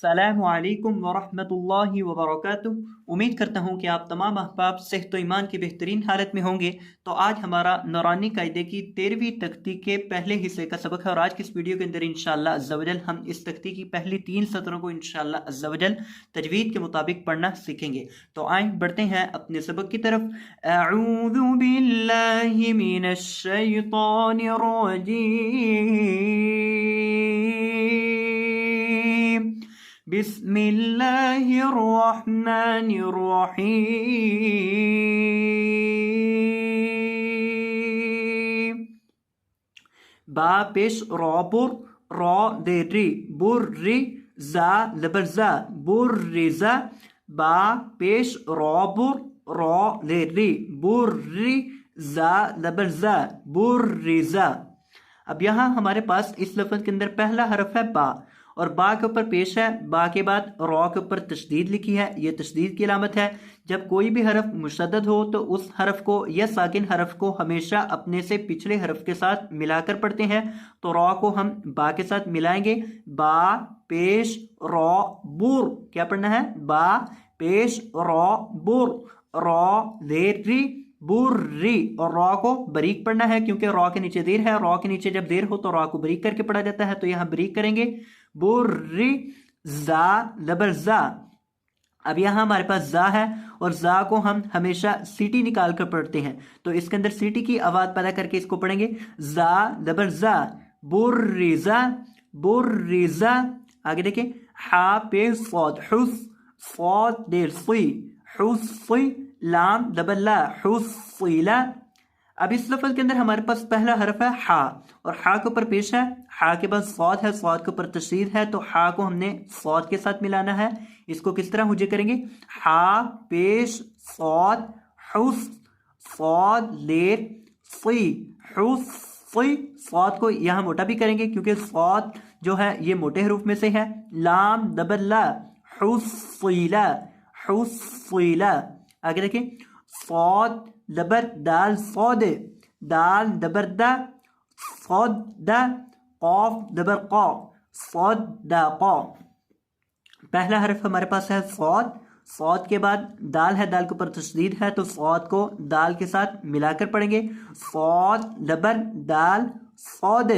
अस्सलामु अलैकुम वरहमतुल्लाहि वबरकातुहू। उम्मीद करता हूँ कि आप तमाम अहबाब सेहत व ईमान की बेहतरीन हालत में होंगे। तो आज हमारा नौरानी कायदे की 13वीं तख्ती के पहले हिस्से का सबक है और आज की इस वीडियो के अंदर इंशाअल्लाह अज़्ज़ा वजल हम इस तख्ती की पहली 3 सतरों को इंशाअल्लाह अज़्ज़ा वजल तजवीद के मुताबिक पढ़ना सीखेंगे। तो आए बढ़ते हैं अपने सबक की तरफ। अऊज़ु बिल्लाहि मिनश शैतानिर रजीम। बिस्मिल्लाहिर्रहमानिर्रहीम। बा पेश रॉबुर रॉ दे री बुर्री जा लबर जा बुर्रिजा। बा पेश रॉबुर रॉ दे री बुर्री जा लबर जा बुर्रिजा। अब यहाँ हमारे पास इस लफ्ज के अंदर पहला हरफ है बा और बा के ऊपर पेश है। बा के बाद रॉ के ऊपर तशदीद लिखी है, ये तशदीद की अलामत है। जब कोई भी हरफ मुशद्दद हो तो उस हरफ को या साकिन हरफ को हमेशा अपने से पिछले हरफ के साथ मिलाकर पढ़ते हैं। तो रॉ को हम बा के साथ मिलाएंगे। बा पेश रॉ बुर, क्या पढ़ना है? बा पेश रॉ बुर रॉ देरी बुर्री। और रॉ को बरीक पढ़ना है क्योंकि रॉ के नीचे देर है। रॉ के नीचे जब देर हो तो रॉ को बरीक करके पढ़ा जाता है, तो यहां बरीक करेंगे। बुर्री जा लबर जा। अब यहां हमारे पास जा है और जा को हम हमेशा सीटी निकाल कर पढ़ते हैं, तो इसके अंदर सीटी की आवाज पैदा करके इसको पढ़ेंगे। जा लबर जा बुर्रिजा बुर्रिजा। आगे देखिए हा पे सौद हुस सौद देर सुई हुस्सी लाम दबल्ला हुस्सीला। अब इस लफ्ज के अंदर हमारे पास पहला हरफ है हा और हा के ऊपर पेश है। हा के बाद सौद है, सौद के ऊपर तशदीद है, तो हा को हमने सौद के साथ मिलाना है। इसको किस तरह हुजे करेंगे? हा पेश सौद हुस सौद लेर सी हुस्सी। सौद को यहाँ मोटा भी करेंगे क्योंकि सौद जो है ये मोटे हरूफ में से है। लाम दबल्ला हुस्सीला हुस्सीला। आगे देखिए सौद लबर दाल सौद दाल दबर दा सौद दा कौफ दबर कौ सौद दा कौ। पहला हरफ हमारे पास है सौद। सौद के बाद दाल है, दाल के ऊपर तशदीद है, तो सौद को दाल के साथ मिलाकर पढ़ेंगे। सौद लबर दाल सौद।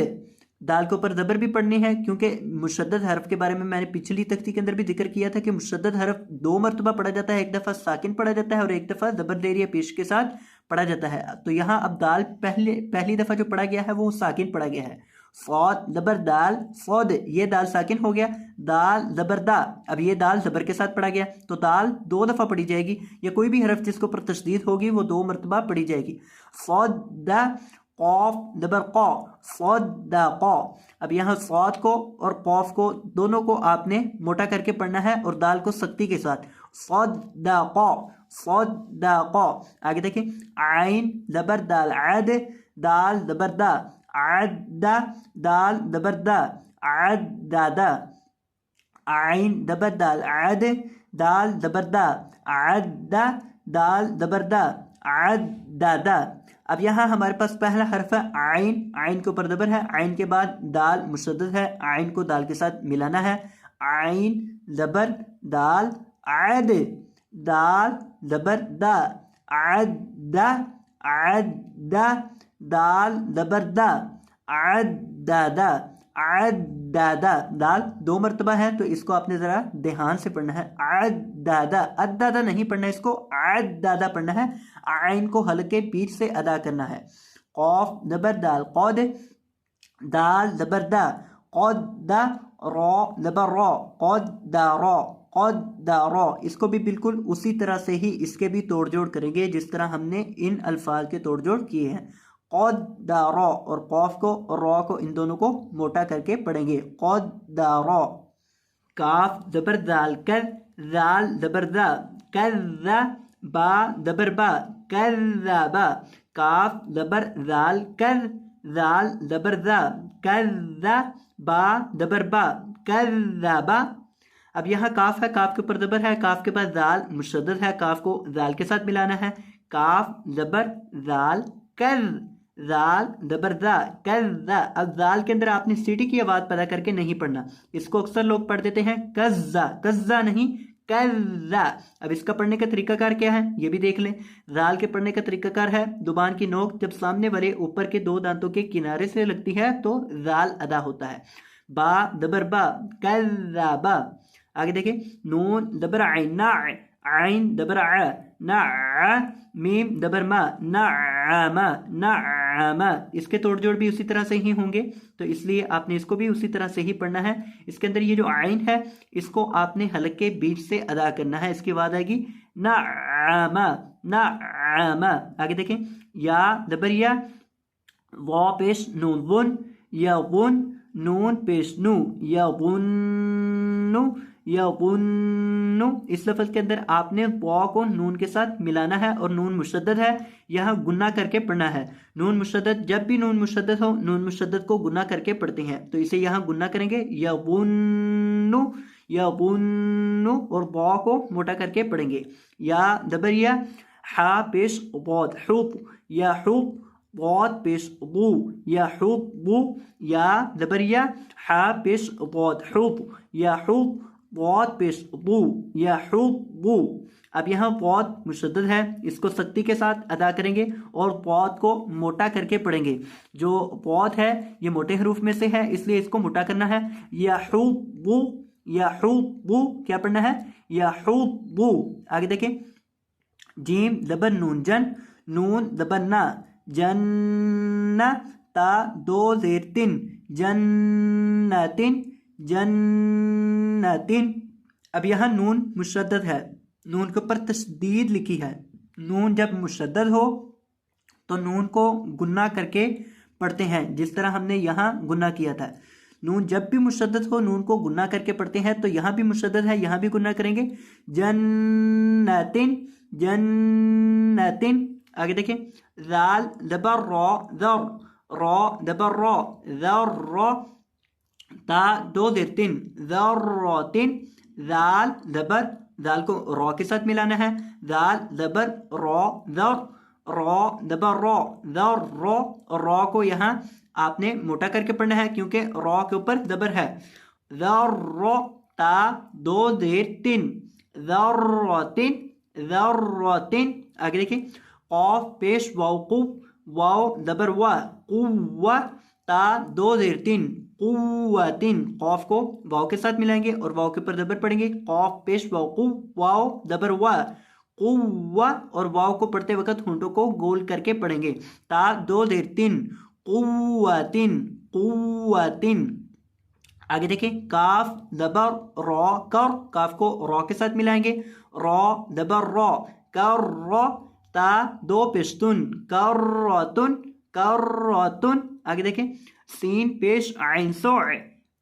दाल के ऊपर जबर भी पढ़नी है क्योंकि मुशद्दद हरफ के बारे में मैंने पिछली तख्ती के अंदर भी जिक्र किया था कि मुशद्दद हरफ 2 मरतबा पढ़ा जाता है। एक दफ़ा साकिन पढ़ा जाता है और एक दफ़ा जबर देरिया पेश के साथ पढ़ा जाता है। तो यहाँ अब दाल पहली दफ़ा जो पढ़ा गया है वो साकिन पढ़ा गया है। सौद जबर दाल सौद, ये दाल साकिन हो गया। दाल जबर दा, अब ये दाल जबर के साथ पढ़ा गया, तो दाल 2 दफ़ा पढ़ी जाएगी। या कोई भी हरफ जिसके ऊपर तशदीद होगी वो 2 मरतबा पढ़ी जाएगी। सौद दा कौफ दबर कौ सौद दा कौ। अब यहाँ सौद को और कौफ को दोनों को आपने मोटा करके पढ़ना है और दाल को सख्ती के साथ। सौद दा कौ सौद दा कौ। आगे देखिए आइन दबर दाल आद दाल दबर दा आद दा दाल दबर दा आद दादा। आइन दबर दाल आद दाल दबर दा आद दा दाल दबर दा आद दादा। अब यहाँ हमारे पास पहला हरफ है आइन। आइन के ऊपर दबर है, आइन के बाद दाल मुशद्दद है, आइन को दाल के साथ मिलाना है। आइन दबर दाल आद दाल दबर दा आद दा आद दा दाल दबर दा आद दादा आद दादा। दाल 2 मरतबा है तो इसको आपने जरा ध्यान से पढ़ना है। आद दादा अद दादा नहीं पढ़ना है, इसको आद दादा पढ़ना है। आइन को हल्के पीठ से अदा करना है। कौफ दबर दाल कौद दाल दबर दा कौद दा रॉ दबर रॉ कौद दा रॉ कौद दा रॉ। इसको भी बिल्कुल उसी तरह से ही इसके भी तोड़ जोड़ करेंगे जिस तरह हमने इन अल्फाज के तोड़ जोड़ किए हैं। कौद दा रॉ और कौफ को और रॉ को इन दोनों को मोटा करके पढ़ेंगे। कौद दा रॉ। काफ दबर दाल कर दाल दबर दा कर दा बा दबर बा कर बा। काफ दबर दाल कर दाल दबर दा कर बा दबर बा कर बा। अब यहाँ काफ है, काफ के ऊपर दबर है, काफ के पास दाल मुशद्दद है, काफ को दाल के साथ मिलाना है। काफ दबर दाल कर दाल दबर दा कज़्ज़ा। अब दाल के अंदर आपने सीटी की आवाज पैदा करके नहीं पढ़ना, इसको अक्सर लोग पढ़ देते हैं कज़्ज़ा, कज़्ज़ा नहीं कज़्ज़ा। अब इसका पढ़ने का तरीकाकार क्या है ये भी देख लें। दाल के पढ़ने का तरीकाकार है, जुबान की नोक जब सामने वाले ऊपर के दो दांतों के किनारे से लगती है तो दाल अदा होता है। बा दबर बा कज़्ज़ाबा। आगे देखें, नून दबर आइन ना, आइन दबर आ ना, मीम दबर मा नामा, नामा। इसके तोड़ जोड़ भी उसी तरह से ही होंगे, तो इसलिए आपने इसको भी उसी तरह से ही पढ़ना है। इसके अंदर ये जो आइन है इसको आपने हलक के बीच से अदा करना है, इसके बाद आएगी नामा, नामा। आगे देखें, या दबरिया वा पेश नून वुन, या वुन नून पेश नू, या वुन्नु, या वुन्नु। इस लफ्ज के अंदर आपने वा को नून के साथ मिलाना है और नून मुशद्दद है, यह गुन्ना करके पढ़ना है। नून मुशद्दद, जब भी नून मुशद्दद हो नून मुशद्दद को गुन्ना करके पढ़ते हैं, तो इसे यहाँ गुन्ना करेंगे या वुन्नु, या वुन्नु, और वा को मोटा करके पढ़ेंगे। या दबरिया हा पेश बौद हुब, या हुब बौद पेश बू, या हुब बू। या दबरिया हा पेश बौद हुब, या हुब बौद पेश बू, या हुब बू। अब यहाँ पौध मुशद्दद है, इसको सख्ती के साथ अदा करेंगे और पौध को मोटा करके पढ़ेंगे। जो पौध है ये मोटे हरूफ में से है, इसलिए इसको मोटा करना है। या हुब्बु, या हुब्बु, क्या पढ़ना है या हुब्बु। आगे देखें, जीम दबर नून जन, नून दबर ना, जन्ना, ता दो जेर तिन, जन्नतिन, जन्नतिन। अब यहाँ नून मुशद्दद है, नून के ऊपर तशदीद लिखी है। नून जब मुशद्दद हो तो नून को गुन्ना करके पढ़ते हैं, जिस तरह हमने यहाँ गुन्ना किया था। नून जब भी मुशद्दद हो नून को गुन्ना करके पढ़ते हैं, तो यहाँ भी मुशद्दद है, यहाँ भी गुन्ना करेंगे। जन्नतिन, जन्नतिन। आगे देखें, जाल दबर रॉ दर, रॉ दबर रॉ दर, ता दो देर तिन, दर्रतिन। जाल दबर, दाल को रॉ के साथ मिलाना है, दाल दबर रॉ दर, रॉ दबर रॉ दर रॉ। रॉ को यहाँ आपने मोटा करके पढ़ना है क्योंकि रॉ के ऊपर दबर है। दर्र, ता दो देर तिन, दर्रतिन, दर्रतिन। आगे देखिए, कॉफ पेश वाव कुव, वाव दबर वा कुव्वा, ता दो देर तिन, कुव्वतिन। कॉफ को वाव के साथ मिलाएंगे और वाव के ऊपर दबर पढ़ेंगे। कॉफ पेश वाव कुव, वाव दबर वा कुव्वा, और वाव को पढ़ते वक्त होंठों को गोल करके पढ़ेंगे। ता दो देर तिन, कुव्वतिन, कुव्वतिन। आगे देखें, काफ दबर रॉ कर, काफ को रॉ के साथ मिलाएंगे। रॉ दबर रॉ कर रॉ, ता दो पेशतुन, करतुन, करतुन। आगे देखें, सीन पेश आइन सो,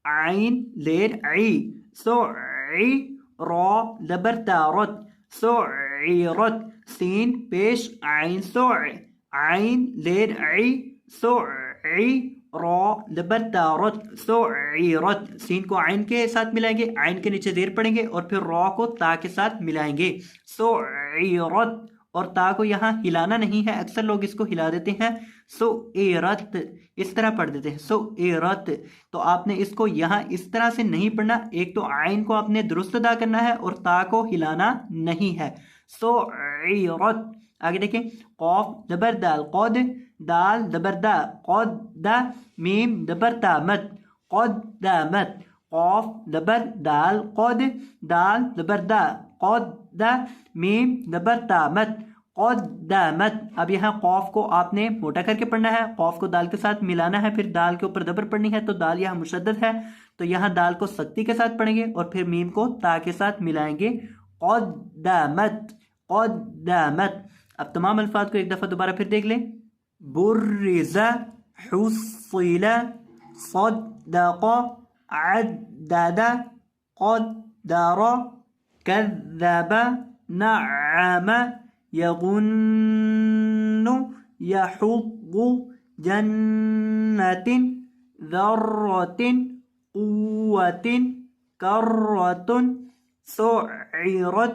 आइन लेर आई, सो आई, रॉ दबर तारत, सो रत। सीन पेश आइन सो, आइन लेर आई, सो आई, रॉ दबर तारत, सो रत। सीन को आइन के साथ मिलाएंगे, आइन के नीचे देर पढ़ेंगे और फिर रॉ को ता के साथ मिलाएंगे, सो रत। और ता को यहाँ हिलाना नहीं है, अक्सर लोग इसको हिला देते हैं, सो रत, इस तरह पढ़ देते हैं, सो रत। तो आपने इसको यहाँ इस तरह से नहीं पढ़ना, एक तो आइन को आपने दुरुस्त अदा करना है और ता को हिलाना नहीं है, सो रत। आगे देखें, कौफ दबर दाल कौद, दाल दबर दा कौद दा, मीम दबर तामत, कौद दामत। कौफ दबर दाल कौद, दाल दबर दा कौद दा, मीम दबर तामत, कौद दामत। अब यहाँ कौफ को आपने मोटा करके पढ़ना है, कौफ को दाल के साथ मिलाना है, फिर दाल के ऊपर दबर पढ़नी है, तो दाल यहाँ मुशद्दद है, तो यहाँ दाल को सख्ती के साथ पढ़ेंगे और फिर मीम को ता के साथ मिलाएंगे, कौद दामत, कौद दामत। अब तमाम अल्फाज को एक दफ़ा दोबारा फिर देख लें। बुर्रिज़ा, हुस्सिला, सद्दक़, अद्दद, क़द्दर, कज़्ज़ब, नअम, यज़ुन्नु, यहुब्बु, जन्नतिन, ज़र्रतिन, क़ुव्वतिन, कर्रतुन, सुइरत,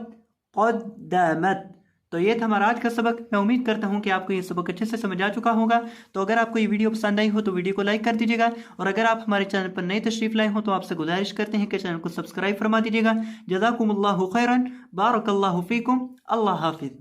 क़द्दमत। तो ये था हमारा आज का सबक। मैं उम्मीद करता हूँ कि आपको ये सबक अच्छे से समझ आ चुका होगा। तो अगर आपको ये वीडियो पसंद आई हो तो वीडियो को लाइक कर दीजिएगा, और अगर आप हमारे चैनल पर नई तशरीफ लाए हो तो आपसे गुजारिश करते हैं कि चैनल को सब्सक्राइब फरमा दीजिएगा। जज़ाकुमुल्लाहु खैरन, बारकल्लाहु फीकुम, अल्लाह हाफिज़।